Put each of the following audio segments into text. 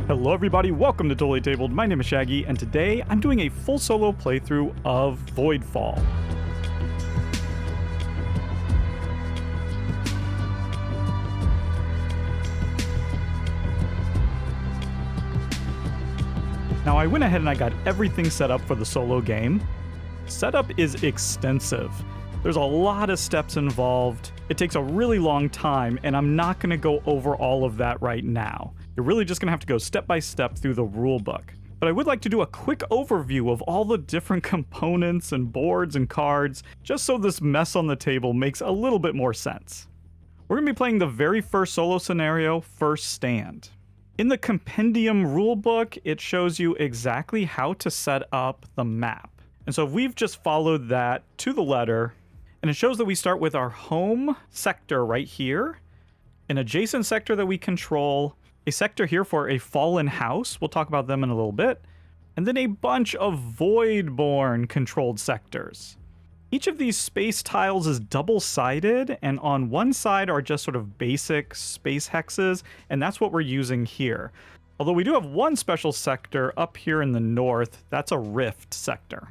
Hello everybody, welcome to Totally Tabled. My name is Shaggy, and today I'm doing a full solo playthrough of Voidfall. Now I went ahead and I got everything set up for the solo game. Setup is extensive. There's a lot of steps involved. It takes a really long time, and I'm not going to go over all of that right now. You're really just going to have to go step by step through the rulebook. But I would like to do a quick overview of all the different components and boards and cards, just so this mess on the table makes a little bit more sense. We're going to be playing the very first solo scenario, First Stand. In the compendium rulebook, it shows you exactly how to set up the map. And so we've just followed that to the letter, and it shows that we start with our home sector right here, an adjacent sector that we control, a sector here for a fallen house, we'll talk about them in a little bit, and then a bunch of Voidborn controlled sectors. Each of these space tiles is double-sided, and on one side are just sort of basic space hexes, and that's what we're using here. Although we do have one special sector up here in the north, that's a rift sector.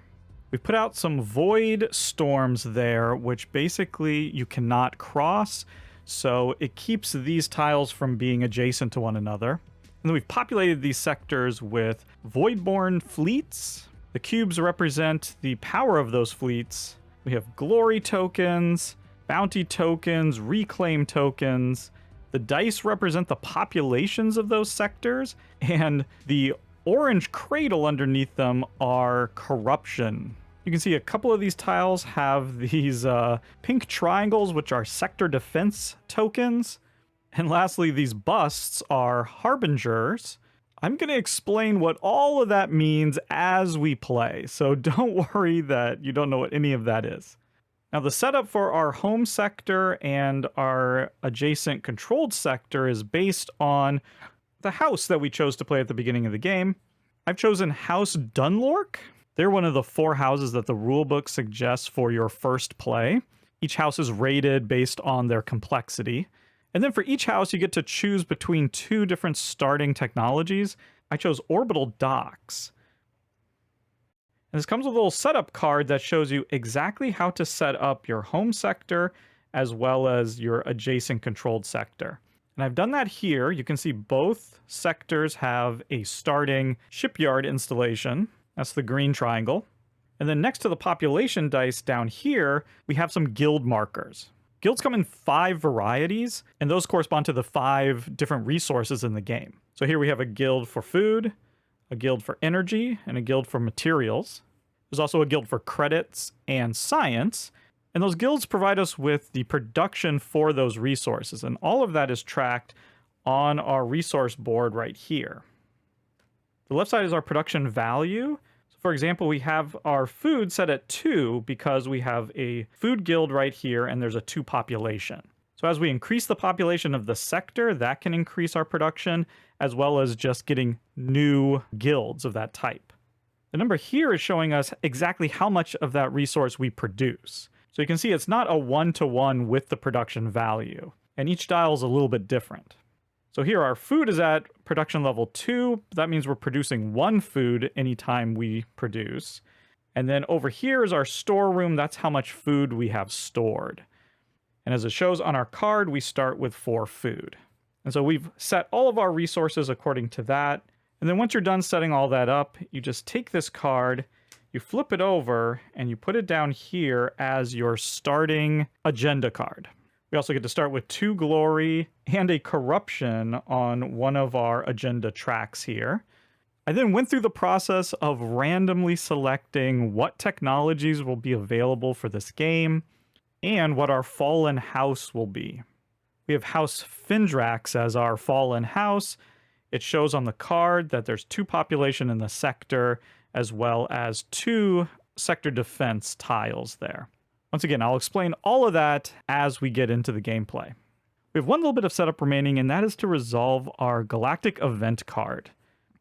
We've put out some void storms there, which basically you cannot cross, so it keeps these tiles from being adjacent to one another. And then we've populated these sectors with Voidborn fleets. The cubes represent the power of those fleets. We have glory tokens, bounty tokens, reclaim tokens. The dice represent the populations of those sectors, and the orange cradle underneath them are corruption. You can see a couple of these tiles have these pink triangles, which are sector defense tokens. And lastly, these busts are harbingers. I'm going to explain what all of that means as we play, so don't worry that you don't know what any of that is. Now, the setup for our home sector and our adjacent controlled sector is based on the house that we chose to play at the beginning of the game. I've chosen House Dunlork. They're one of the 4 houses that the rulebook suggests for your first play. Each house is rated based on their complexity. And then for each house, you get to choose between 2 different starting technologies. I chose Orbital Docks. And this comes with a little setup card that shows you exactly how to set up your home sector as well as your adjacent controlled sector. And I've done that here. You can see both sectors have a starting shipyard installation. That's the green triangle. And then next to the population dice down here, we have some guild markers. Guilds come in 5 varieties, and those correspond to the 5 different resources in the game. So here we have a guild for food, a guild for energy, and a guild for materials. There's also a guild for credits and science, and those guilds provide us with the production for those resources, and all of that is tracked on our resource board right here. The left side is our production value. So for example, we have our food set at 2 because we have a food guild right here and there's a 2 population. So as we increase the population of the sector, that can increase our production, as well as just getting new guilds of that type. The number here is showing us exactly how much of that resource we produce. So you can see it's not a 1-to-1 with the production value, and each dial is a little bit different. So here our food is at production level 2. That means we're producing 1 food anytime we produce. And then over here is our storeroom. That's how much food we have stored. And as it shows on our card, we start with 4 food. And so we've set all of our resources according to that. And then once you're done setting all that up, you just take this card, you flip it over, and you put it down here as your starting agenda card. We also get to start with 2 glory and a corruption on one of our agenda tracks here. I then went through the process of randomly selecting what technologies will be available for this game and what our fallen house will be. We have House Findrax as our fallen house. It shows on the card that there's 2 population in the sector, as well as 2 sector defense tiles there. Once again, I'll explain all of that as we get into the gameplay. We have one little bit of setup remaining, and that is to resolve our Galactic event card.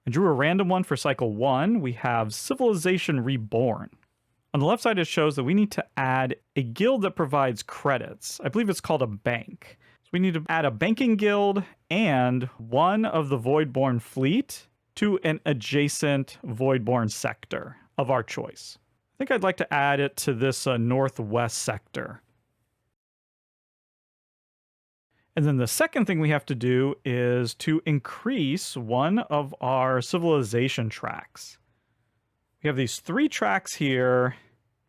I drew a random one for cycle 1. We have Civilization Reborn. On the left side, it shows that we need to add a guild that provides credits. I believe it's called a bank. So we need to add a banking guild and one of the Voidborn fleet to an adjacent Voidborn sector of our choice. I think I'd like to add it to this northwest sector. And then the second thing we have to do is to increase one of our civilization tracks. We have these 3 tracks here.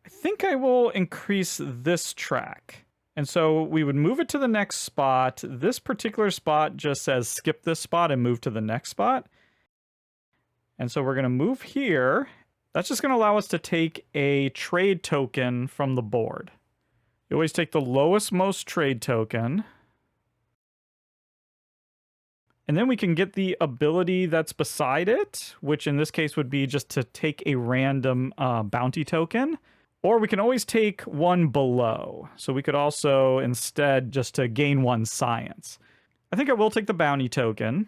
I think I will increase this track. And so we would move it to the next spot. This particular spot just says skip this spot and move to the next spot. And so we're going to move here. That's just going to allow us to take a trade token from the board. You always take the lowest most trade token. And then we can get the ability that's beside it, which in this case would be just to take a random bounty token. Or we can always take one below. So we could also instead just to gain 1 science. I think I will take the bounty token.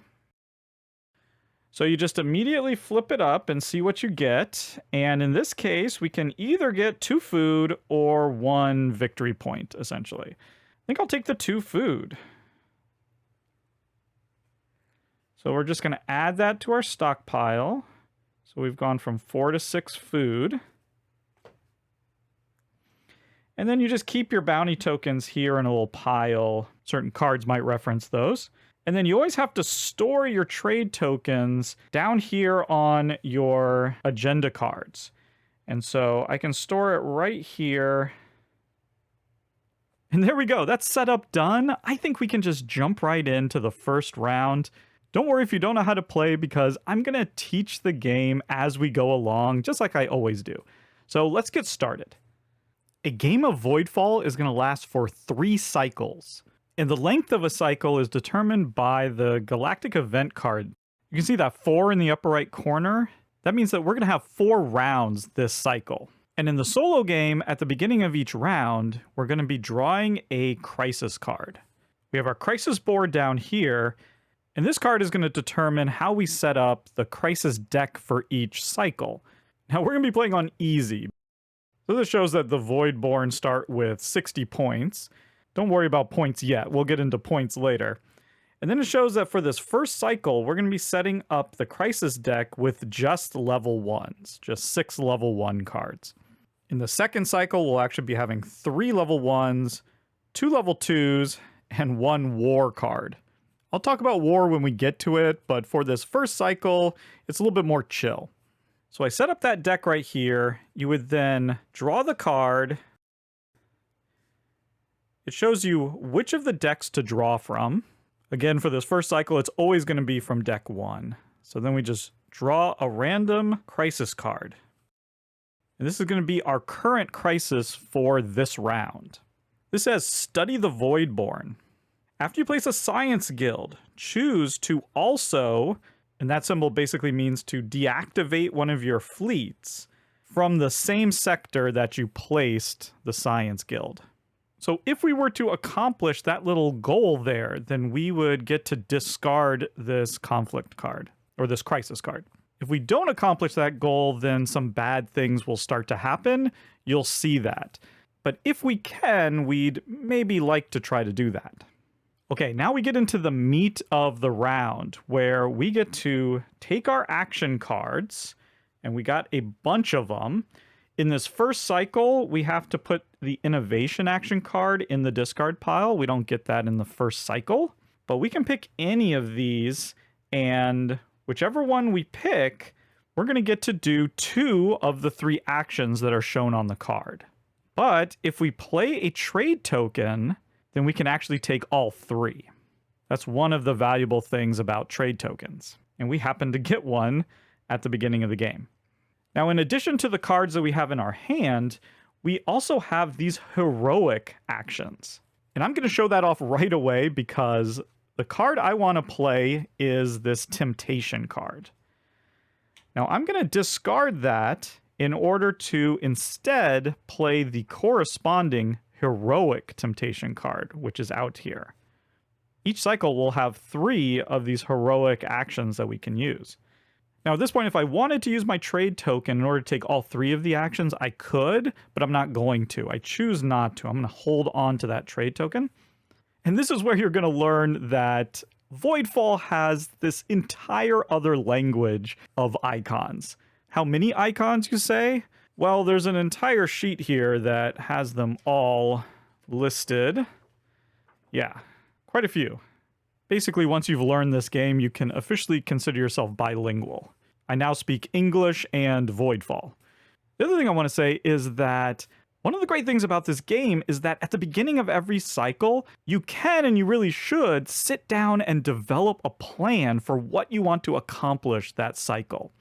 So you just immediately flip it up and see what you get. And in this case, we can either get 2 food or 1 victory point, essentially. I think I'll take the 2 food. So we're just going to add that to our stockpile. So we've gone from 4 to 6 food. And then you just keep your bounty tokens here in a little pile. Certain cards might reference those. And then you always have to store your trade tokens down here on your agenda cards. And so I can store it right here. And there we go. That's setup done. I think we can just jump right into the first round. Don't worry if you don't know how to play, because I'm going to teach the game as we go along, just like I always do. So let's get started. A game of Voidfall is going to last for 3 cycles. And the length of a cycle is determined by the Galactic event card. You can see that 4 in the upper right corner. That means that we're going to have 4 rounds this cycle. And in the solo game, at the beginning of each round, we're going to be drawing a crisis card. We have our crisis board down here, and this card is going to determine how we set up the crisis deck for each cycle. Now we're going to be playing on easy. So this shows that the Voidborn start with 60 points. Don't worry about points yet. We'll get into points later. And then it shows that for this first cycle, we're going to be setting up the crisis deck with just level 1s, just 6 level 1 cards. In the second cycle, we'll actually be having 3 level 1s, 2 level 2s, and 1 war card. I'll talk about war when we get to it, but for this first cycle, it's a little bit more chill. So I set up that deck right here. You would then draw the card. It shows you which of the decks to draw from. Again, for this first cycle, it's always going to be from deck 1. So then we just draw a random crisis card. And this is going to be our current crisis for this round. This says, study the Voidborn. After you place a science guild, choose to also, and that symbol basically means to deactivate one of your fleets from the same sector that you placed the science guild. So if we were to accomplish that little goal there, then we would get to discard this conflict card, or this crisis card. If we don't accomplish that goal, then some bad things will start to happen. You'll see that. But if we can, we'd maybe like to try to do that. Okay, now we get into the meat of the round, where we get to take our action cards, and we got a bunch of them. In this first cycle, we have to put the innovation action card in the discard pile. We don't get that in the first cycle, but we can pick any of these, and whichever one we pick, we're going to get to do 2 of the 3 actions that are shown on the card. But if we play a trade token, then we can actually take all 3. That's one of the valuable things about trade tokens. And we happen to get one at the beginning of the game. Now, in addition to the cards that we have in our hand, we also have these heroic actions. And I'm going to show that off right away because the card I want to play is this temptation card. Now, I'm going to discard that in order to instead play the corresponding heroic temptation card, which is out here. Each cycle will have 3 of these heroic actions that we can use. Now at this point, if I wanted to use my trade token in order to take all 3 of the actions, I could, but I'm not going to. I choose not to. I'm going to hold on to that trade token. And this is where you're going to learn that Voidfall has this entire other language of icons. How many icons, you say? Well, there's an entire sheet here that has them all listed. Yeah, quite a few. Basically, once you've learned this game, you can officially consider yourself bilingual. I now speak English and Voidfall. The other thing I want to say is that one of the great things about this game is that at the beginning of every cycle, you can and you really should sit down and develop a plan for what you want to accomplish that cycle.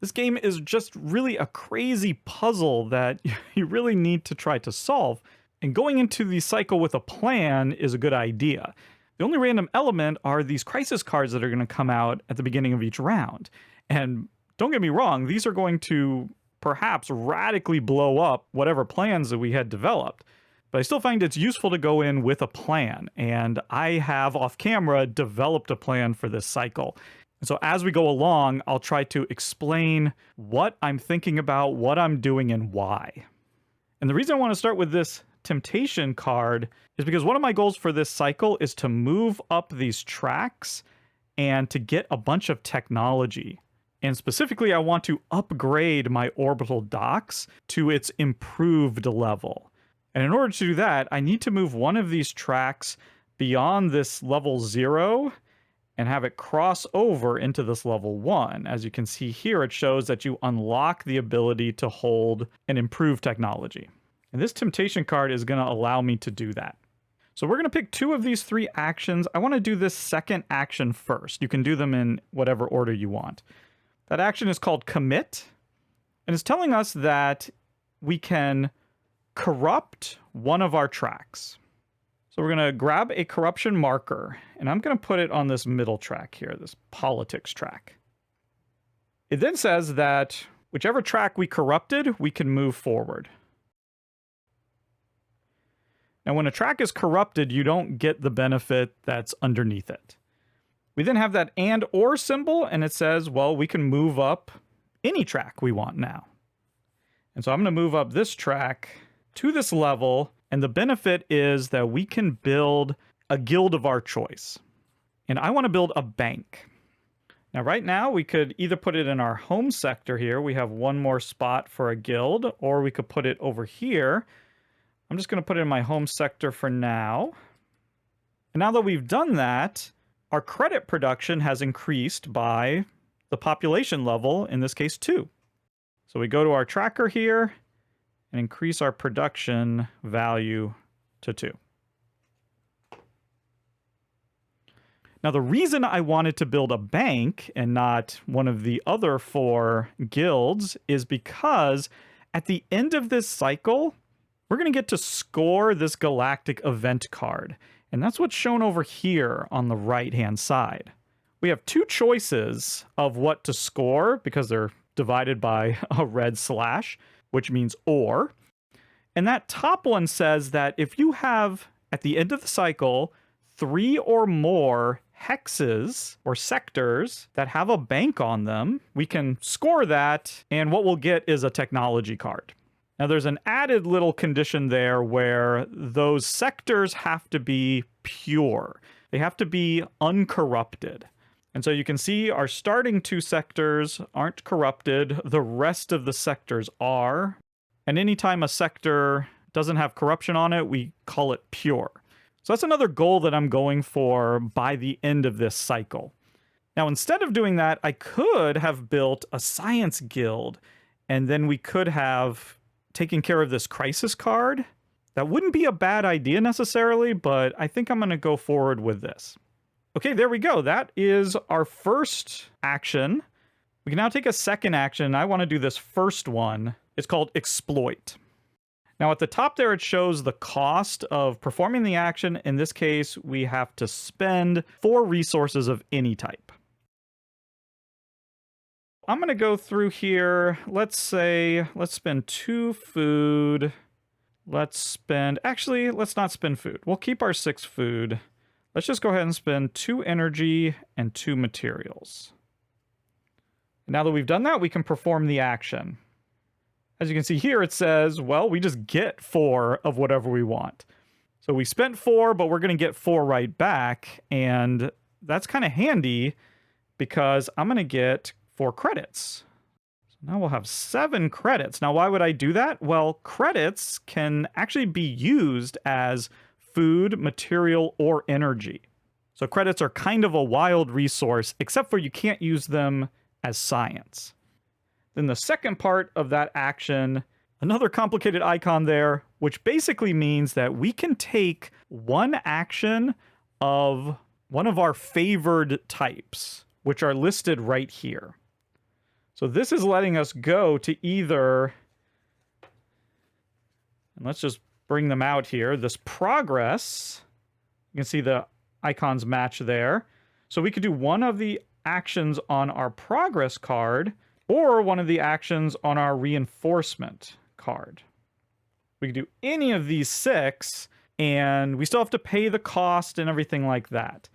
This game is just really a crazy puzzle that you really need to try to solve, and going into the cycle with a plan is a good idea. The only random element are these crisis cards that are going to come out at the beginning of each round. And don't get me wrong, these are going to perhaps radically blow up whatever plans that we had developed. But I still find it's useful to go in with a plan, and I have off camera developed a plan for this cycle. And so as we go along, I'll try to explain what I'm thinking about, what I'm doing, and why. And the reason I want to start with this temptation card is because one of my goals for this cycle is to move up these tracks and to get a bunch of technology. And specifically, I want to upgrade my orbital docks to its improved level. And in order to do that, I need to move one of these tracks beyond this level 0 and have it cross over into this level 1. As you can see here, it shows that you unlock the ability to hold an improved technology. And this temptation card is going to allow me to do that. So we're going to pick 2 of these 3 actions. I want to do this second action first. You can do them in whatever order you want. That action is called commit, and it's telling us that we can corrupt one of our tracks. So we're going to grab a corruption marker, and I'm going to put it on this middle track here, this politics track. It then says that whichever track we corrupted, we can move forward. Now, when a track is corrupted, you don't get the benefit that's underneath it. We then have that and or symbol, and it says, well, we can move up any track we want now. And so I'm going to move up this track to this level, and the benefit is that we can build a guild of our choice. And I want to build a bank. Now, right now, we could either put it in our home sector here. We have one more spot for a guild, or we could put it over here. I'm just going to put it in my home sector for now. And now that we've done that, our credit production has increased by the population level, in this case 2. So we go to our tracker here and increase our production value to 2. Now, the reason I wanted to build a bank and not one of the other 4 guilds is because at the end of this cycle, we're going to get to score this Galactic event card. And that's what's shown over here on the right-hand side. We have 2 choices of what to score because they're divided by a red slash, which means or. And that top one says that if you have, at the end of the cycle, 3 or more hexes or sectors that have a bank on them, we can score that, and what we'll get is a technology card. Now, there's an added little condition there where those sectors have to be pure. They have to be uncorrupted. And so you can see our starting 2 sectors aren't corrupted. The rest of the sectors are. And anytime a sector doesn't have corruption on it, we call it pure. So that's another goal that I'm going for by the end of this cycle. Now, instead of doing that, I could have built a science guild, and then we could have taking care of this crisis card. That wouldn't be a bad idea necessarily, but I think I'm going to go forward with this. Okay, there we go. That is our first action. We can now take a second action. I want to do this first one. It's called exploit. Now at the top there, it shows the cost of performing the action. In this case, we have to spend 4 resources of any type. I'm going to go through here. Let's spend 2 food. Let's not spend food. We'll keep our 6 food. Let's just go ahead and spend 2 energy and 2 materials. Now that we've done that, we can perform the action. As you can see here, it says, well, we just get 4 of whatever we want. So we spent 4, but we're going to get 4 right back. And that's kind of handy because I'm going to get 4 credits. So now we'll have 7 credits. Now, why would I do that? Well, credits can actually be used as food, material, or energy. So credits are kind of a wild resource, except for you can't use them as science. Then the second part of that action, another complicated icon there, which basically means that we can take one action of one of our favored types, which are listed right here. So this is letting us go to either, and let's just bring them out here, this progress. You can see the icons match there. So we could do one of the actions on our progress card or one of the actions on our reinforcement card. We could do any of these 6, and we still have to pay the cost and everything like that.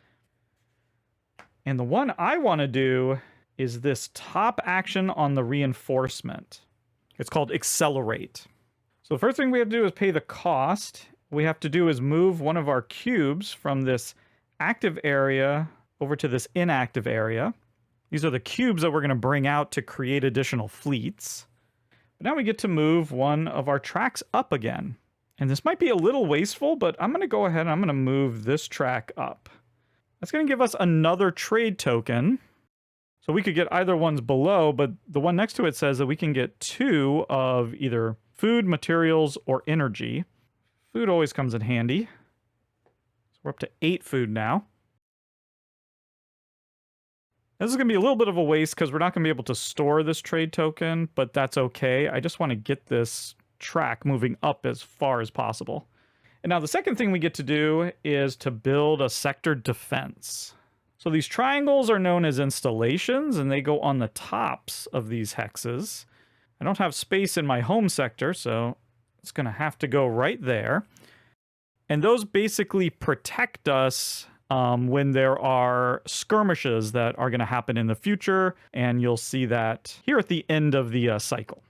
And the one I want to do is this top action on the reinforcement. It's called Accelerate. So the first thing we have to do is pay the cost. What we have to do is move one of our cubes from this active area over to this inactive area. These are the cubes that we're going to bring out to create additional fleets. But now we get to move one of our tracks up again. And this might be a little wasteful, but I'm going to go ahead and I'm going to move this track up. That's going to give us another trade token. So we could get either ones below, but the one next to it says that we can get 2 of either food, materials, or energy. Food always comes in handy. So we're up to 8 food now. This is going to be a little bit of a waste because we're not going to be able to store this trade token, but that's okay. I just want to get this track moving up as far as possible. And now the second thing we get to do is to build a sector defense. So these triangles are known as installations, and they go on the tops of these hexes. I don't have space in my home sector, so it's going to have to go right there. And those basically protect us when there are skirmishes that are going to happen in the future, and you'll see that here at the end of the cycle.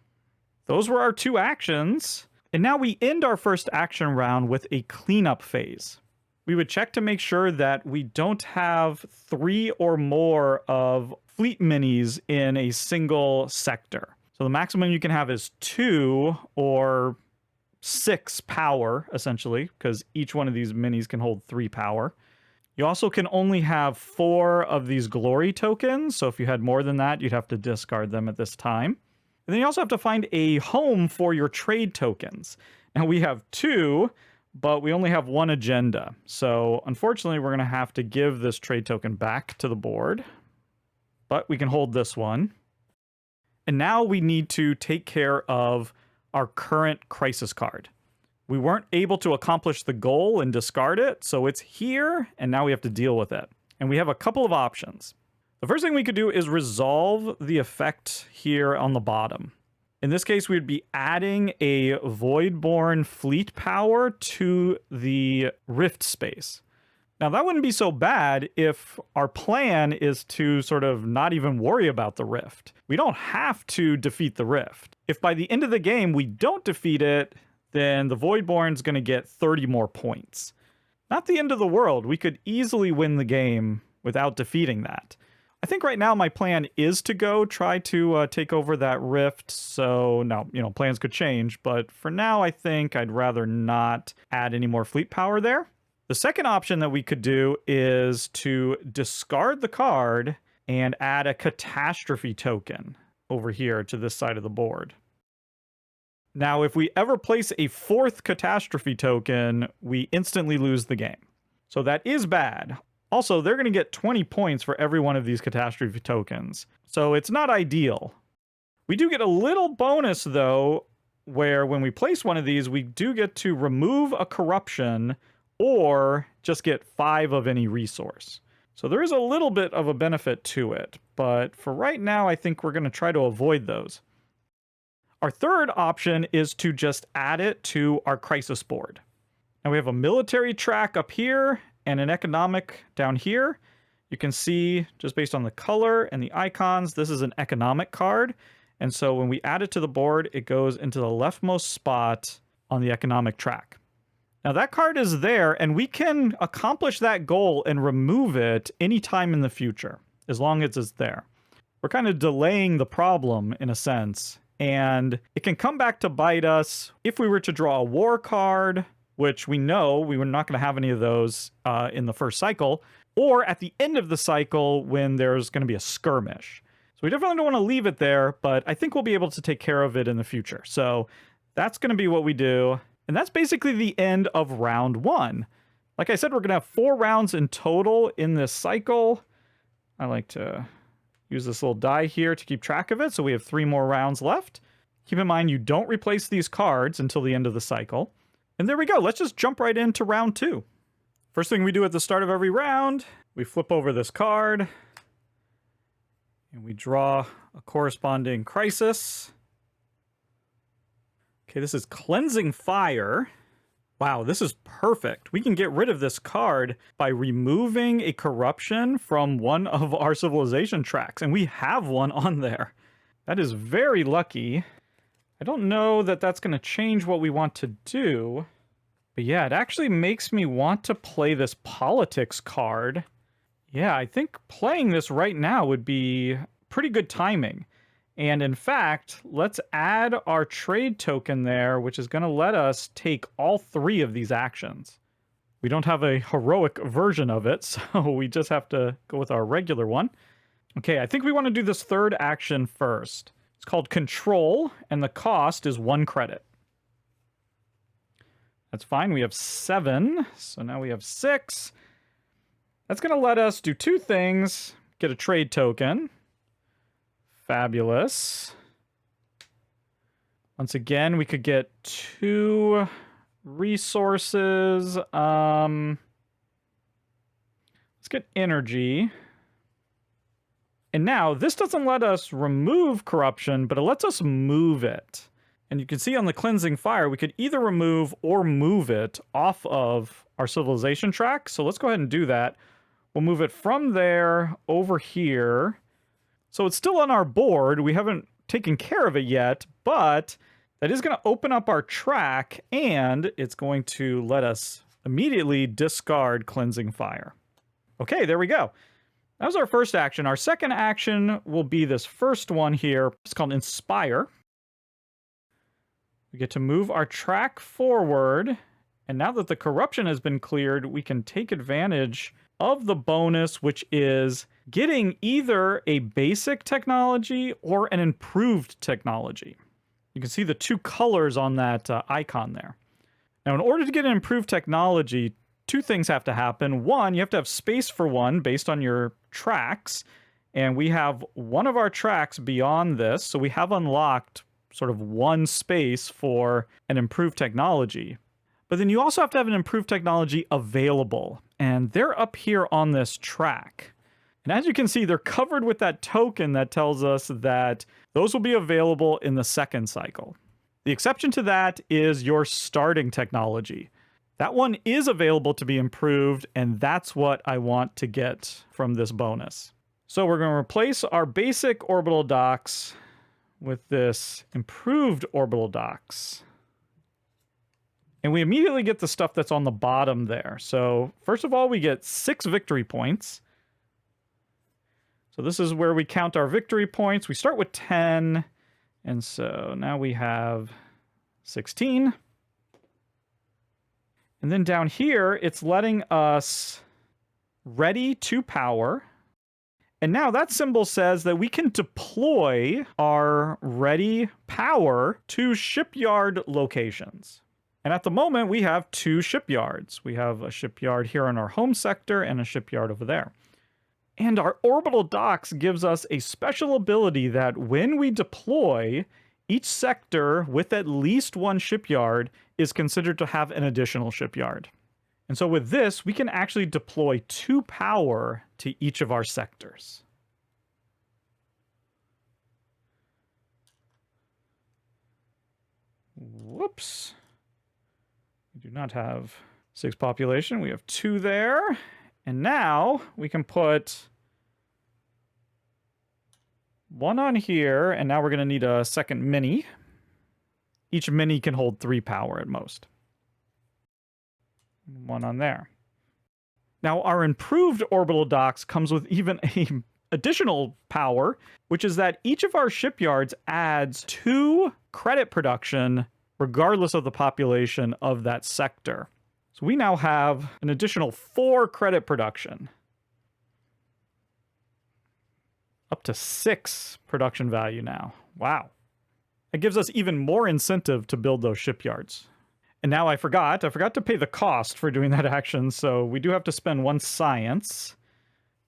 Those were our 2 actions, and now we end our first action round with a cleanup phase. We would check to make sure that we don't have 3 or more of fleet minis in a single sector. So the maximum you can have is 2 or 6 power, essentially, because each one of these minis can hold 3 power. You also can only have 4 of these glory tokens, so if you had more than that, you'd have to discard them at this time. And then you also have to find a home for your trade tokens. Now we have 2, but we only have 1 agenda. So unfortunately, we're going to have to give this trade token back to the board. But we can hold this one. And now we need to take care of our current crisis card. We weren't able to accomplish the goal and discard it, so it's here, and now we have to deal with it. And we have a couple of options. The first thing we could do is resolve the effect here on the bottom. In this case, we'd be adding a Voidborn fleet power to the rift space. Now, that wouldn't be so bad if our plan is to sort of not even worry about the rift. We don't have to defeat the rift. If by the end of the game we don't defeat it, then the Voidborn's going to get 30 more points. Not the end of the world. We could easily win the game without defeating that. I think right now my plan is to go try to take over that rift. So now, plans could change. But for now, I think I'd rather not add any more fleet power there. The second option that we could do is to discard the card and add a catastrophe token over here to this side of the board. Now, if we ever place a 4th catastrophe token, we instantly lose the game. So that is bad. Also, they're going to get 20 points for every one of these catastrophe tokens. So it's not ideal. We do get a little bonus, though, where when we place one of these, we do get to remove a corruption or just get 5 of any resource. So there is a little bit of a benefit to it. But for right now, I think we're going to try to avoid those. Our third option is to just add it to our crisis board. Now we have a military track up here and an economic down here. You can see just based on the color and the icons, this is an economic card. And so when we add it to the board, it goes into the leftmost spot on the economic track. Now that card is there, and we can accomplish that goal and remove it anytime in the future, as long as it's there. We're kind of delaying the problem in a sense, and it can come back to bite us if we were to draw a war card, which we know we were not going to have any of those in the first cycle, or at the end of the cycle when there's going to be a skirmish. So we definitely don't want to leave it there, but I think we'll be able to take care of it in the future. So that's going to be what we do. And that's basically the end of round 1. Like I said, we're going to have 4 rounds in total in this cycle. I like to use this little die here to keep track of it. So we have 3 more rounds left. Keep in mind, you don't replace these cards until the end of the cycle. And there we go. Let's just jump right into round 2. First thing we do at the start of every round, we flip over this card and we draw a corresponding crisis. Okay, this is Cleansing Fire. Wow, this is perfect. We can get rid of this card by removing a corruption from one of our civilization tracks, and we have one on there. That is very lucky. I don't know that that's going to change what we want to do, but yeah, it actually makes me want to play this politics card. Yeah, I think playing this right now would be pretty good timing. And in fact, let's add our trade token there, which is going to let us take all 3 of these actions. We don't have a heroic version of it, so we just have to go with our regular one. Okay, I think we want to do this 3rd action first. It's called Control, and the cost is 1 credit. That's fine. We have 7, so now we have 6. That's going to let us do 2 things. Get a trade token. Fabulous. Once again, we could get 2 resources. Let's get energy. And now, this doesn't let us remove corruption, but it lets us move it. And you can see on the Cleansing Fire, we could either remove or move it off of our civilization track. So let's go ahead and do that. We'll move it from there over here. So it's still on our board. We haven't taken care of it yet, but that is going to open up our track, and it's going to let us immediately discard Cleansing Fire. Okay, there we go. That was our first action. Our second action will be this first one here. It's called Inspire. We get to move our track forward, and now that the corruption has been cleared, we can take advantage of the bonus, which is getting either a basic technology or an improved technology. You can see the 2 colors on that icon there. Now, in order to get an improved technology, 2 things have to happen. 1, you have to have space for 1 based on your tracks, and we have one of our tracks beyond this, so we have unlocked sort of 1 space for an improved technology. But then you also have to have an improved technology available, and they're up here on this track. And as you can see, they're covered with that token that tells us that those will be available in the 2nd cycle. The exception to that is your starting technology. That one is available to be improved, and that's what I want to get from this bonus. So we're going to replace our basic orbital docks with this improved orbital docks. And we immediately get the stuff that's on the bottom there. So first of all, we get 6 victory points. So this is where we count our victory points. We start with 10. And so now we have 16. And then down here, it's letting us ready to power. And now that symbol says that we can deploy our ready power to shipyard locations. And at the moment, we have 2 shipyards. We have a shipyard here in our home sector and a shipyard over there. And our orbital docks gives us a special ability that when we deploy, each sector with at least 1 shipyard is considered to have an additional shipyard. And so with this, we can actually deploy 2 power to each of our sectors. Whoops. We do not have 6 population. We have 2 there. And now we can put 1 on here. And now we're going to need a second mini. Each mini can hold 3 power at most. one on there. Now, our improved orbital docks comes with even a additional power, which is that each of our shipyards adds 2 credit production regardless of the population of that sector. So we now have an additional 4 credit production. Up to 6 production value now. Wow. It gives us even more incentive to build those shipyards. And now I forgot to pay the cost for doing that action, so we do have to spend 1 science.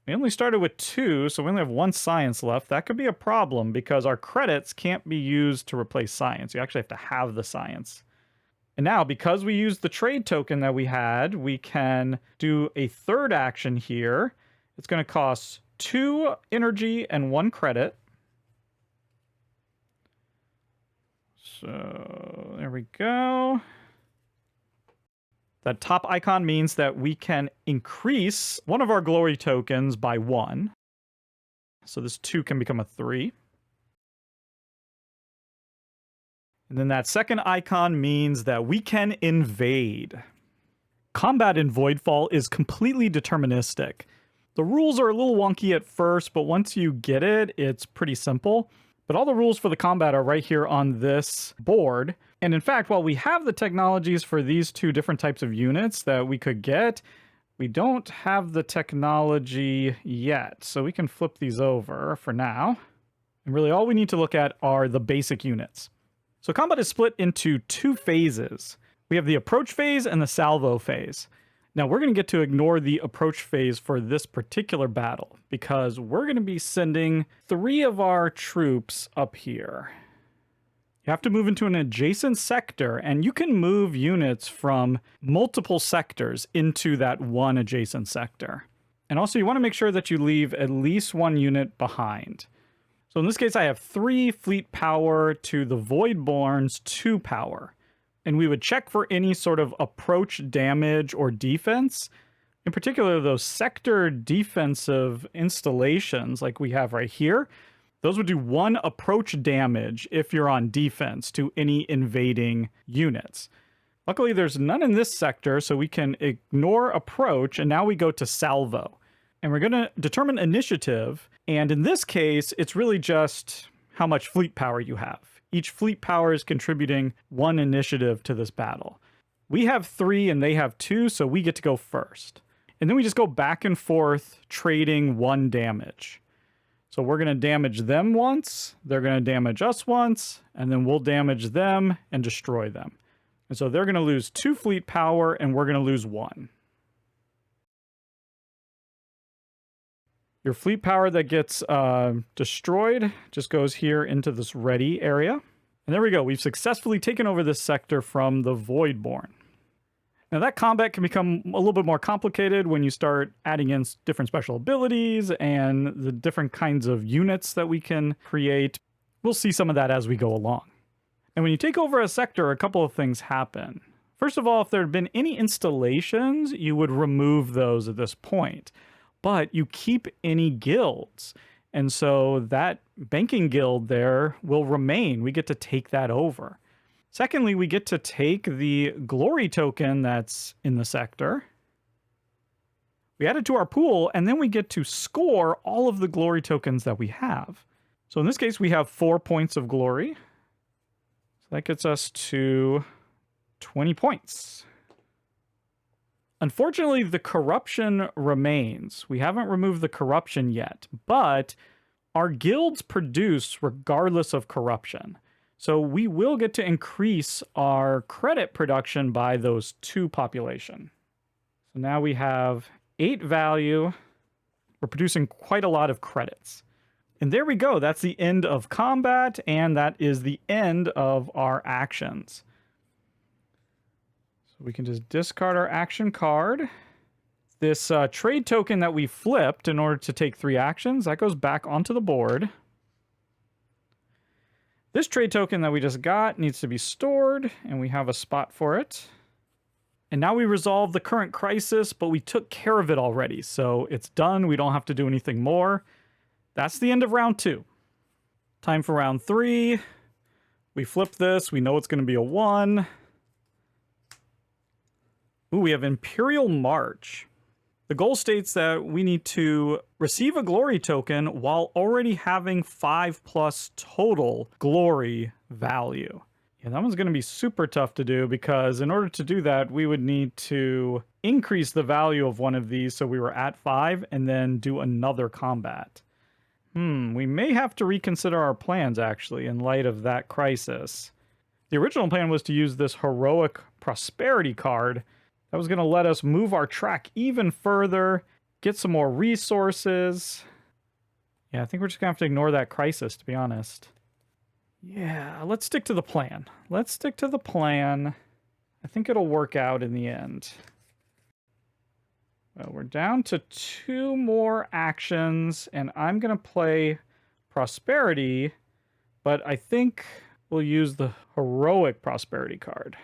We only started with 2, so we only have 1 science left. That could be a problem because our credits can't be used to replace science. You actually have to have the science. And now, because we used the trade token that we had, we can do a 3rd action here. It's going to cost 2 energy and 1 credit. So there we go. That top icon means that we can increase one of our glory tokens by 1. So this 2 can become a 3. And then that second icon means that we can invade. Combat in Voidfall is completely deterministic. The rules are a little wonky at first, but once you get it, it's pretty simple. But all the rules for the combat are right here on this board. And in fact, while we have the technologies for these 2 different types of units that we could get, we don't have the technology yet. So we can flip these over for now. And really all we need to look at are the basic units. So combat is split into 2 phases. We have the approach phase and the salvo phase. Now we're going to get to ignore the approach phase for this particular battle because we're going to be sending 3 of our troops up here. You have to move into an adjacent sector, and you can move units from multiple sectors into that one adjacent sector. And also you want to make sure that you leave at least 1 unit behind. So in this case, I have 3 fleet power to the Voidborn's 2 power. And we would check for any sort of approach damage or defense. In particular, those sector defensive installations like we have right here, those would do 1 approach damage if you're on defense to any invading units. Luckily, there's none in this sector, so we can ignore approach, and now we go to salvo. And we're going to determine initiative, and in this case, it's really just how much fleet power you have. Each fleet power is contributing 1 initiative to this battle. We have 3 and they have 2, so we get to go first. And then we just go back and forth trading 1 damage. So we're going to damage them once, they're going to damage us once, and then we'll damage them and destroy them. And so they're going to lose 2 fleet power and we're going to lose 1. Your fleet power that gets destroyed just goes here into this ready area. And there we go. We've successfully taken over this sector from the Voidborn. Now that combat can become a little bit more complicated when you start adding in different special abilities and the different kinds of units that we can create. We'll see some of that as we go along. And when you take over a sector, a couple of things happen. First of all, if there had been any installations, you would remove those at this point. But you keep any guilds. And so that banking guild there will remain. We get to take that over. Secondly, we get to take the glory token that's in the sector. We add it to our pool, and then we get to score all of the glory tokens that we have. So in this case, we have 4 points of glory. So that gets us to 20 points. Unfortunately, the corruption remains. We haven't removed the corruption yet, but our guilds produce regardless of corruption. So we will get to increase our credit production by those 2 population. So now we have 8 value. We're producing quite a lot of credits. And there we go. That's the end of combat, and that is the end of our actions. So we can just discard our action card. This trade token that we flipped in order to take 3 actions, that goes back onto the board. This trade token that we just got needs to be stored, and we have a spot for it. And now we resolve the current crisis, but we took care of it already, so it's done. We don't have to do anything more. That's the end of round 2. Time for round 3. We flip this. We know it's going to be a 1. Ooh, we have Imperial March. The goal states that we need to receive a glory token while already having 5+ total glory value. Yeah, that one's going to be super tough to do because in order to do that, we would need to increase the value of one of these so we were at 5 and then do another combat. We may have to reconsider our plans actually in light of that crisis. The original plan was to use this heroic prosperity card that was going to let us move our track even further, get some more resources. Yeah, I think we're just going to have to ignore that crisis, to be honest. Yeah, let's stick to the plan. Let's stick to the plan. I think it'll work out in the end. Well, we're down to 2 more actions, and I'm going to play Prosperity, but I think we'll use the Heroic Prosperity card.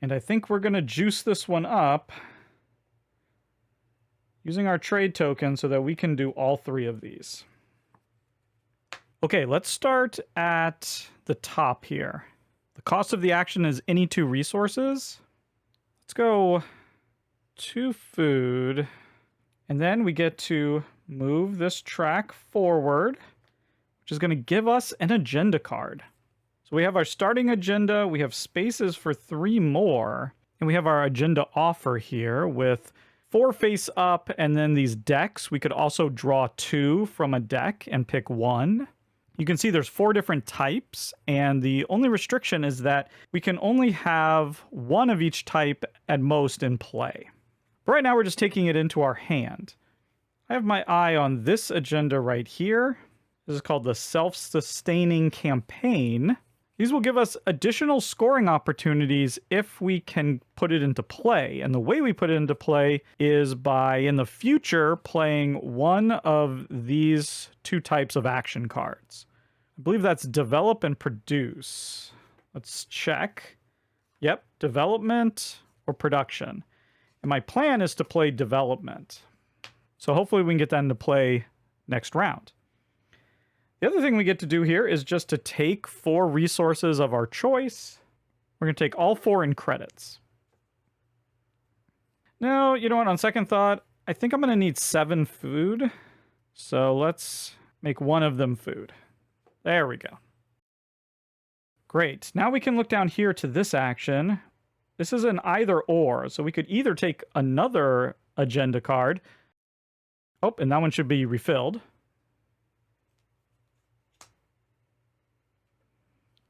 And I think we're going to juice this one up using our trade token so that we can do all 3 of these. Okay, let's start at the top here. The cost of the action is any 2 resources. Let's go 2 food. And then we get to move this track forward, which is going to give us an agenda card. So we have our starting agenda, we have spaces for 3 more, and we have our agenda offer here with 4 face up and then these decks. We could also draw 2 from a deck and pick 1. You can see there's 4 different types, and the only restriction is that we can only have 1 of each type at most in play. But right now we're just taking it into our hand. I have my eye on this agenda right here. This is called the Self-Sustaining Campaign. These will give us additional scoring opportunities if we can put it into play. And the way we put it into play is by, in the future, playing one of these 2 types of action cards. I believe that's develop and produce. Let's check. Yep, development or production. And my plan is to play development. So hopefully we can get that into play next round. The other thing we get to do here is just to take 4 resources of our choice. We're going to take all 4 in credits. No, you know what? On second thought, I think I'm going to need 7 food. So let's make 1 of them food. There we go. Great. Now we can look down here to this action. This is an either or. So we could either take another agenda card. Oh, and that one should be refilled.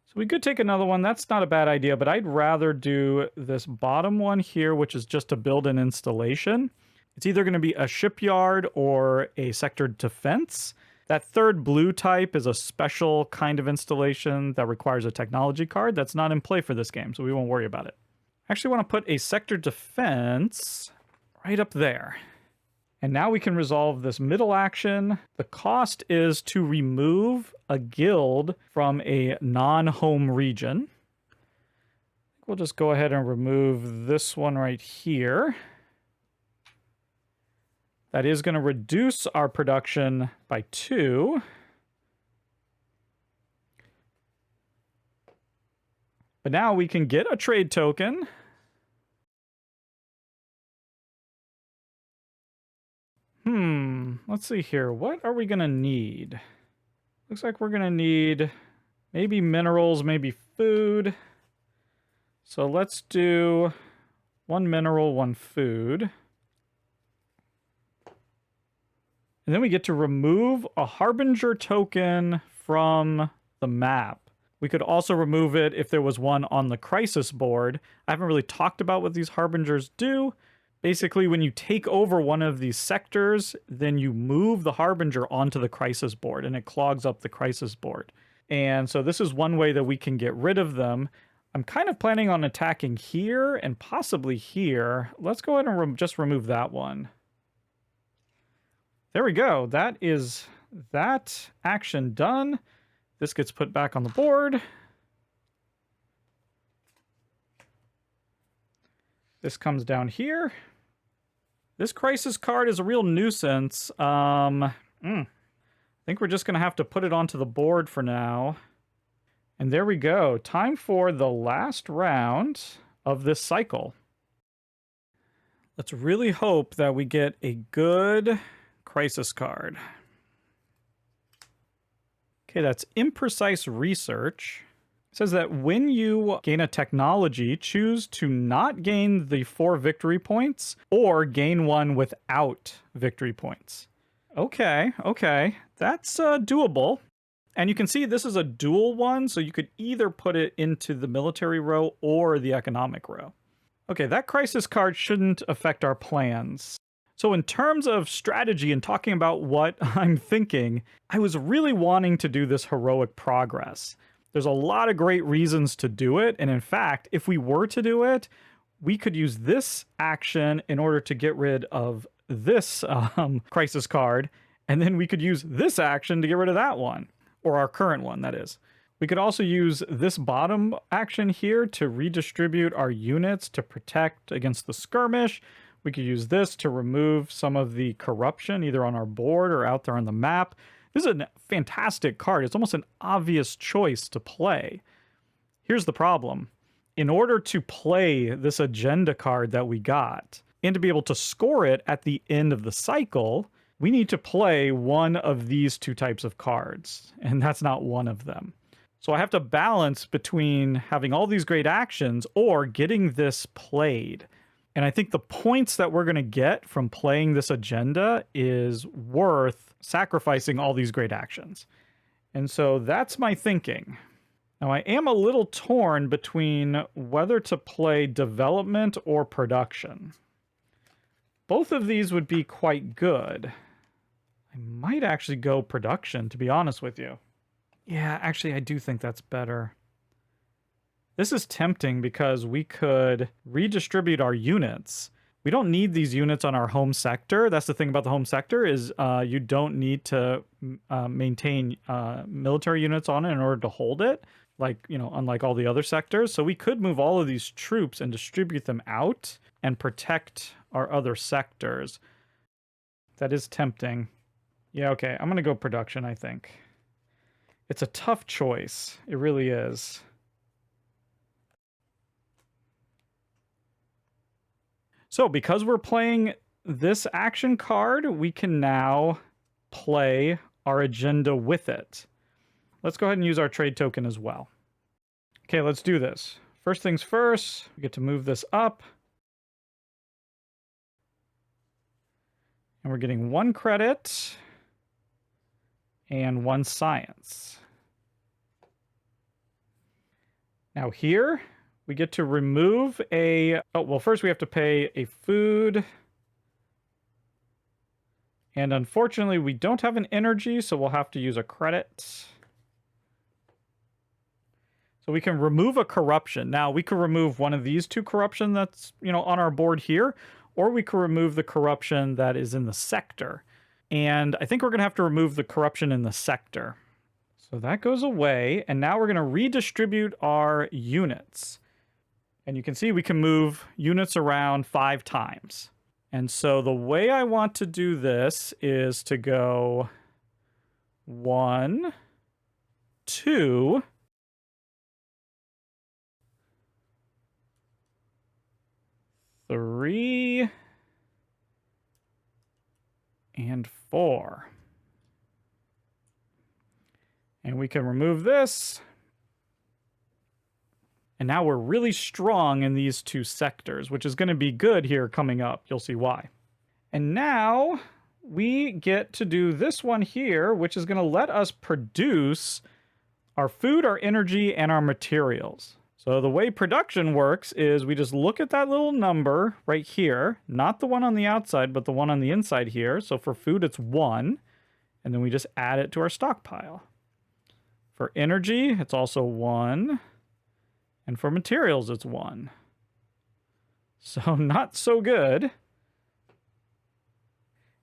So we could take another one. That's not a bad idea, but I'd rather do this bottom one here, which is just to build an installation. It's either going to be a shipyard or a sector defense. That 3rd blue type is a special kind of installation that requires a technology card. That's not in play for this game, so we won't worry about it. I actually want to put a sector defense right up there. And now we can resolve this middle action. The cost is to remove a guild from a non-home region. We'll just go ahead and remove this one right here. That is going to reduce our production by 2. But now we can get a trade token. Let's see here. What are we going to need? Looks like we're going to need maybe minerals, maybe food. So let's do 1 mineral, 1 food. And then we get to remove a Harbinger token from the map. We could also remove it if there was one on the crisis board. I haven't really talked about what these Harbingers do. Basically, when you take over one of these sectors, then you move the Harbinger onto the crisis board, and it clogs up the crisis board. And so this is one way that we can get rid of them. I'm kind of planning on attacking here and possibly here. Let's go ahead and just remove that one. There we go. That is that action done. This gets put back on the board. This comes down here. This crisis card is a real nuisance. I think we're just going to have to put it onto the board for now And there we go. Time for the last round of this cycle. Let's really hope that we get a good crisis card. Okay, that's imprecise research. It says that when you gain a technology, choose to not gain the 4 victory points or gain 1 without victory points. Okay, that's doable. And you can see this is a dual one, so you could either put it into the military row or the economic row. Okay, that crisis card shouldn't affect our plans. So in terms of strategy and talking about what I'm thinking, I was really wanting to do this heroic progress. There's a lot of great reasons to do it, and in fact, if we were to do it, we could use this action in order to get rid of this crisis card, and then we could use this action to get rid of that one. Or our current one, that is. We could also use this bottom action here to redistribute our units to protect against the skirmish. We could use this to remove some of the corruption, either on our board or out there on the map. This is a fantastic card. It's almost an obvious choice to play. Here's the problem. In order to play this agenda card that we got, and to be able to score it at the end of the cycle, we need to play one of these 2 types of cards, and that's not one of them. So I have to balance between having all these great actions or getting this played. And I think the points that we're going to get from playing this agenda is worth sacrificing all these great actions. And so that's my thinking. Now I am a little torn between whether to play development or production. Both of these would be quite good. I might actually go production, to be honest with you. Yeah, actually, I do think that's better. This is tempting because we could redistribute our units. We don't need these units on our home sector. That's the thing about the home sector is you don't need to maintain military units on it in order to hold it, like, you know, unlike all the other sectors. So we could move all of these troops and distribute them out and protect our other sectors. That is tempting. Yeah, okay, I'm going to go production, I think. It's a tough choice. It really is. So because we're playing this action card, we can now play our agenda with it. Let's go ahead and use our trade token as well. Okay, let's do this. First things first, we get to move this up. And we're getting 1 credit and 1 science. Now here, we get to remove a... Oh, well, first we have to pay a food. And unfortunately, we don't have an energy, so we'll have to use a credit. So we can remove a corruption. Now, we could remove one of these 2 corruption that's, you know, on our board here, or we could remove the corruption that is in the sector. And I think we're going to have to remove the corruption in the sector. So that goes away, and now we're going to redistribute our units. And you can see we can move units around 5 times. And so the way I want to do this is to go 1, 2, 3, and 4. And we can remove this. And now we're really strong in these 2 sectors, which is going to be good here coming up. You'll see why. And now we get to do this one here, which is going to let us produce our food, our energy, and our materials. So the way production works is we just look at that little number right here, not the one on the outside, but the one on the inside here. So for food, it's 1, and then we just add it to our stockpile. For energy, it's also 1, and for materials, it's 1. So not so good.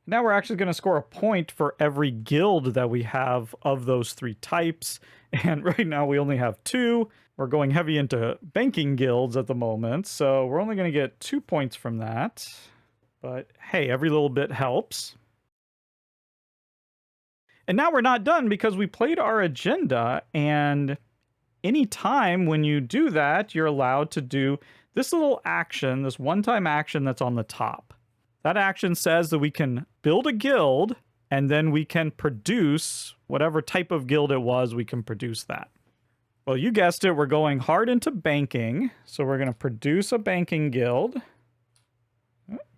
Now we're actually going to score a point for every guild that we have of those 3 types. And right now we only have 2. We're going heavy into banking guilds at the moment, so we're only going to get 2 points from that. But hey, every little bit helps. And now we're not done because we played our agenda, and anytime when you do that, you're allowed to do this little action, this one-time action that's on the top. That action says that we can build a guild, and then we can produce whatever type of guild it was, we can produce that. Well, you guessed it, we're going hard into banking. So we're going to produce a banking guild.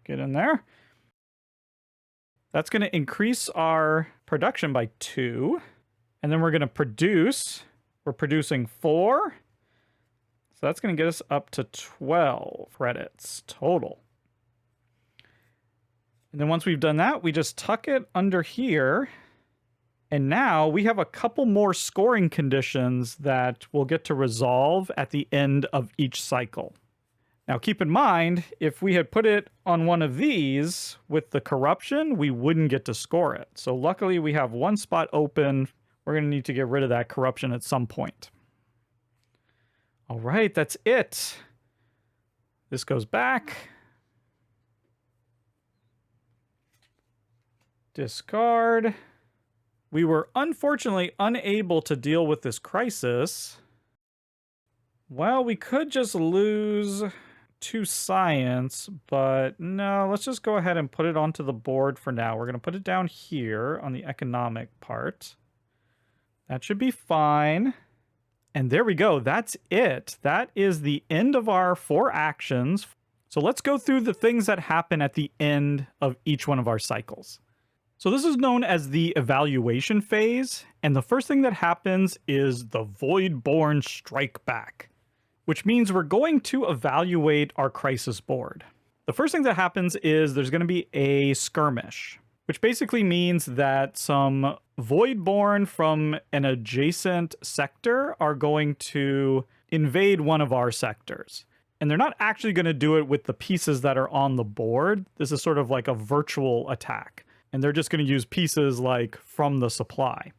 Get in there. That's going to increase our production by 2. And then we're going to produce. We're producing 4. So that's going to get us up to 12 credits total. And then once we've done that, we just tuck it under here. And now we have a couple more scoring conditions that we'll get to resolve at the end of each cycle. Now keep in mind, if we had put it on one of these with the corruption, we wouldn't get to score it. So luckily we have one spot open. We're going to need to get rid of that corruption at some point. All right, that's it. This goes back. Discard. We were unfortunately unable to deal with this crisis. Well, we could just lose 2 science, but no, let's just go ahead and put it onto the board for now. We're going to put it down here on the economic part. That should be fine. And there we go. That's it. That is the end of our 4 actions. So let's go through the things that happen at the end of each one of our cycles. So this is known as the evaluation phase, and the first thing that happens is the Voidborn Strike Back, which means we're going to evaluate our crisis board. The first thing that happens is there's going to be a skirmish, which basically means that some Voidborn from an adjacent sector are going to invade one of our sectors. And they're not actually going to do it with the pieces that are on the board. This is sort of like a virtual attack. And they're just going to use pieces like from the supply.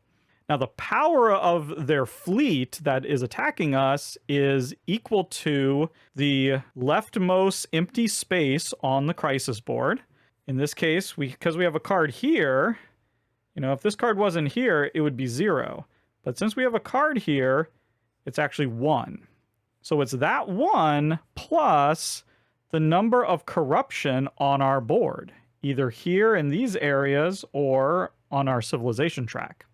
Now, the power of their fleet that is attacking us is equal to the leftmost empty space on the crisis board. In this case, because we have a card here, if this card wasn't here, it would be 0. But since we have a card here, it's actually 1. So it's that 1 plus the number of corruption on our board, either here in these areas or on our civilization track.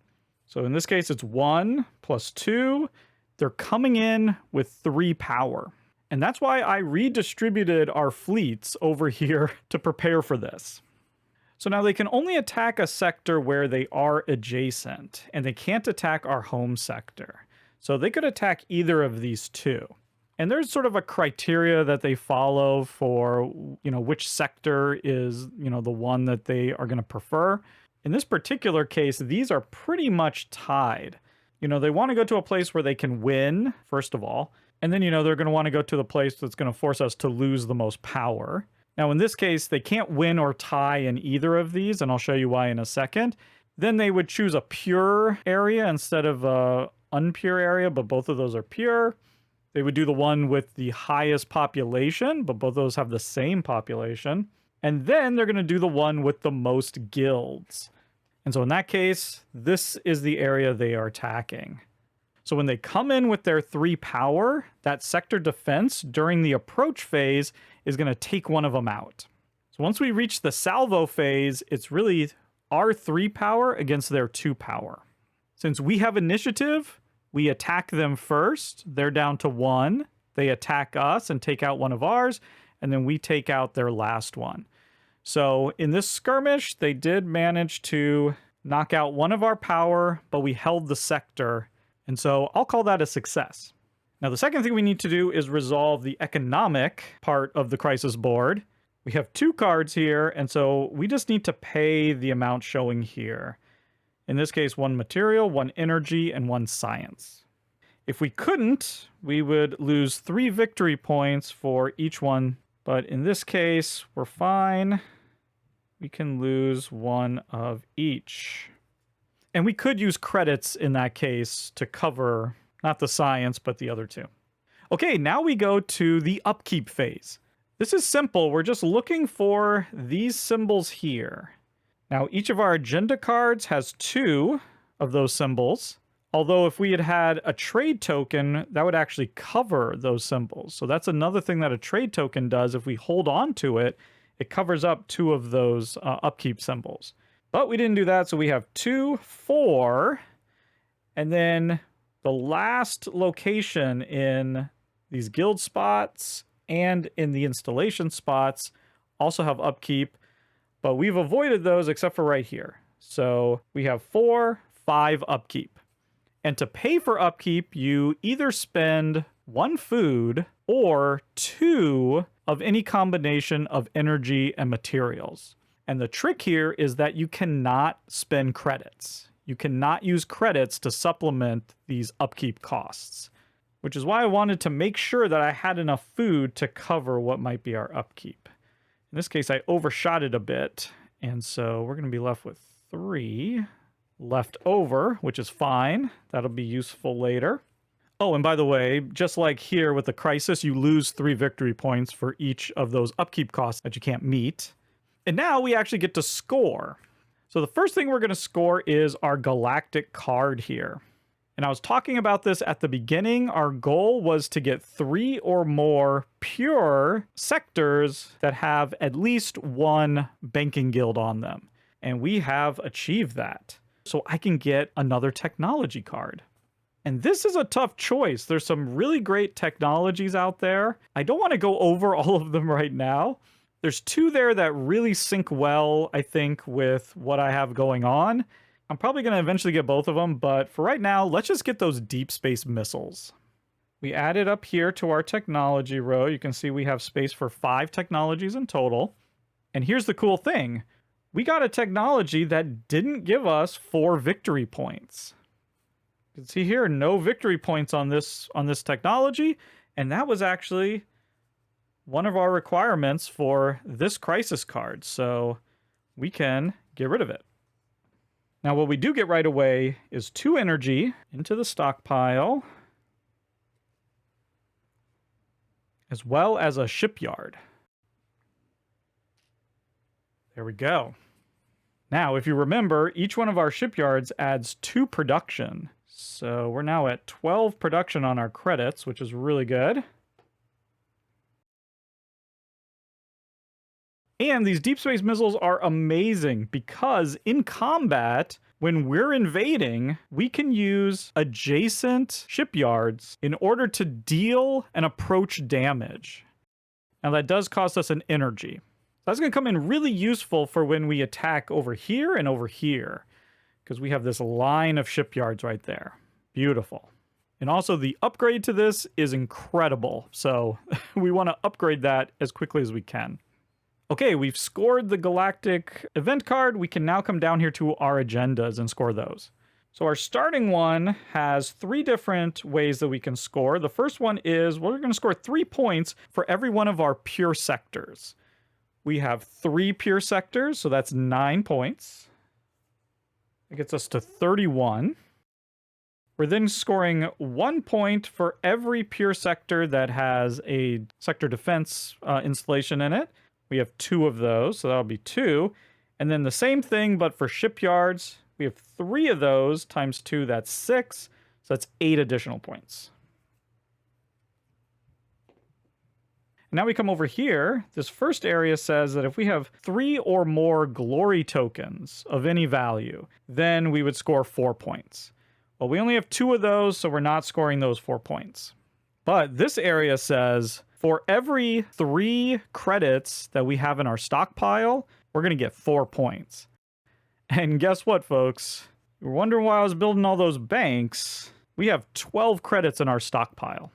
So in this case, it's 1 plus 2. They're coming in with 3 power. And that's why I redistributed our fleets over here to prepare for this. So now they can only attack a sector where they are adjacent, and they can't attack our home sector. So they could attack either of these 2. And there's sort of a criteria that they follow for, which sector is, the one that they are going to prefer. In this particular case, these are pretty much tied. They want to go to a place where they can win, first of all. And then, they're going to want to go to the place that's going to force us to lose the most power. Now, in this case, they can't win or tie in either of these, and I'll show you why in a second. Then they would choose a pure area instead of a unpure area, but both of those are pure. They would do the one with the highest population, but both of those have the same population. And then they're going to do the one with the most guilds. And so in that case, this is the area they are attacking. So when they come in with their 3 power, that sector defense during the approach phase is going to take one of them out. So once we reach the salvo phase, it's really our 3 power against their 2 power. Since we have initiative, we attack them first. They're down to 1. They attack us and take out one of ours, and then we take out their last one. So in this skirmish, they did manage to knock out one of our power, but we held the sector. And so I'll call that a success. Now, the second thing we need to do is resolve the economic part of the crisis board. We have 2 cards here, and so we just need to pay the amount showing here. In this case, 1 material, 1 energy, and 1 science. If we couldn't, we would lose 3 victory points for each one. But in this case, we're fine. We can lose 1 of each. And we could use credits in that case to cover not the science, but the other 2. Okay, now we go to the upkeep phase. This is simple. We're just looking for these symbols here. Now, each of our agenda cards has 2 of those symbols. Although if we had had a trade token, that would actually cover those symbols. So that's another thing that a trade token does. If we hold on to it, it covers up 2 of those upkeep symbols. But we didn't do that, so we have 2, 4, and then the last location in these guild spots and in the installation spots also have upkeep, but we've avoided those except for right here. So we have 4, 5 upkeep. And to pay for upkeep, you either spend 1 food or 2 of any combination of energy and materials. And the trick here is that you cannot spend credits. You cannot use credits to supplement these upkeep costs, which is why I wanted to make sure that I had enough food to cover what might be our upkeep. In this case, I overshot it a bit, and so we're going to be left with 3 left over, which is fine. That'll be useful later. Oh, and by the way, just like here with the crisis, you lose 3 victory points for each of those upkeep costs that you can't meet. And now we actually get to score. So the first thing we're going to score is our Galactic card here. And I was talking about this at the beginning. Our goal was to get 3 or more pure sectors that have at least 1 banking guild on them. And we have achieved that. So I can get another technology card. And this is a tough choice. There's some really great technologies out there. I don't want to go over all of them right now. There's 2 there that really sync well, I think, with what I have going on. I'm probably going to eventually get both of them, but for right now, let's just get those deep space missiles. We added up here to our technology row. You can see we have space for 5 technologies in total. And here's the cool thing. We got a technology that didn't give us 4 victory points. You can see here, no victory points on this technology, and that was actually one of our requirements for this crisis card, so we can get rid of it. Now, what we do get right away is 2 energy into the stockpile, as well as a shipyard. There we go. Now, if you remember, each one of our shipyards adds 2 production. So we're now at 12 production on our credits, which is really good. And these deep space missiles are amazing because in combat, when we're invading, we can use adjacent shipyards in order to deal and approach damage. Now that does cost us an energy. That's going to come in really useful for when we attack over here and over here, because we have this line of shipyards right there. Beautiful. And also the upgrade to this is incredible, so we want to upgrade that as quickly as we can. Okay, we've scored the Galactic event card. We can now come down here to our agendas and score those. So our starting one has 3 different ways that we can score. The first one is we're going to score 3 points for every one of our pure sectors. We have 3 pure sectors, so that's 9 points. That gets us to 31. We're then scoring 1 point for every pure sector that has a sector defense installation in it. We have 2 of those, so that'll be 2. And then the same thing, but for shipyards, we have 3 of those times 2, that's 6. So that's 8 additional points. Now we come over here. This first area says that if we have 3 or more glory tokens of any value, then we would score 4 points. Well, we only have 2 of those, so we're not scoring those 4 points. But this area says for every 3 credits that we have in our stockpile, we're going to get 4 points. And guess what, folks? You're wondering why I was building all those banks. We have 12 credits in our stockpile.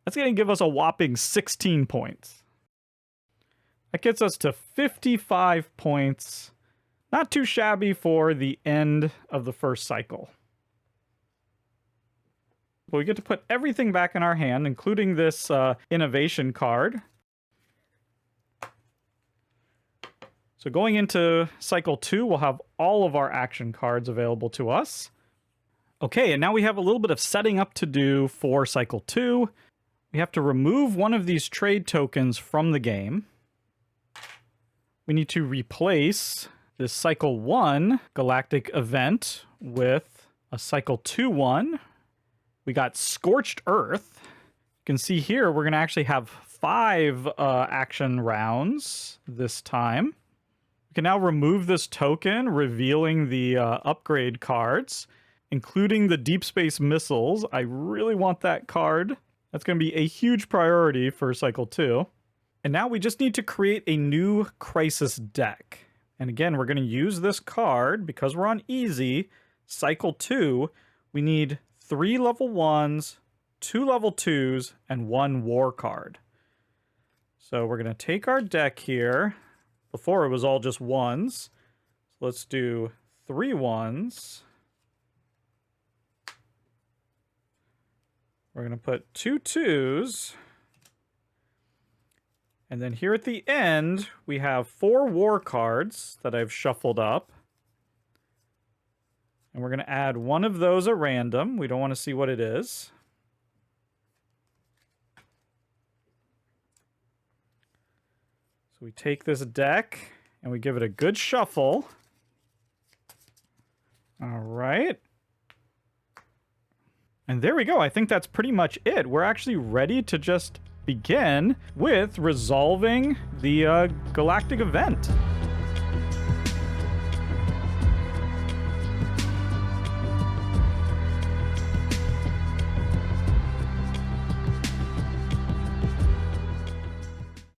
That's going to give us a whopping 16 points. That gets us to 55 points. Not too shabby for the end of the first cycle. But we get to put everything back in our hand, including this innovation card. So going into cycle 2, we'll have all of our action cards available to us. Okay, and now we have a little bit of setting up to do for cycle 2. We have to remove one of these trade tokens from the game. We need to replace this cycle 1 Galactic event with a cycle 2 one. We got Scorched Earth. You can see here we're going to actually have 5 action rounds this time. We can now remove this token, revealing the upgrade cards, including the Deep Space Missiles. I really want that card. That's going to be a huge priority for cycle 2. And now we just need to create a new Crisis deck. And again, we're going to use this card because we're on easy. Cycle 2, we need 3 level 1s, 2 level 2s, and 1 war card. So we're going to take our deck here. Before it was all just 1s. So let's do 3 1s. We're going to put 2 2s. And then here at the end, we have 4 war cards that I've shuffled up. And we're going to add one of those at random. We don't want to see what it is. So we take this deck and we give it a good shuffle. All right. And there we go. I think that's pretty much it. We're actually ready to just begin with resolving the Galactic event.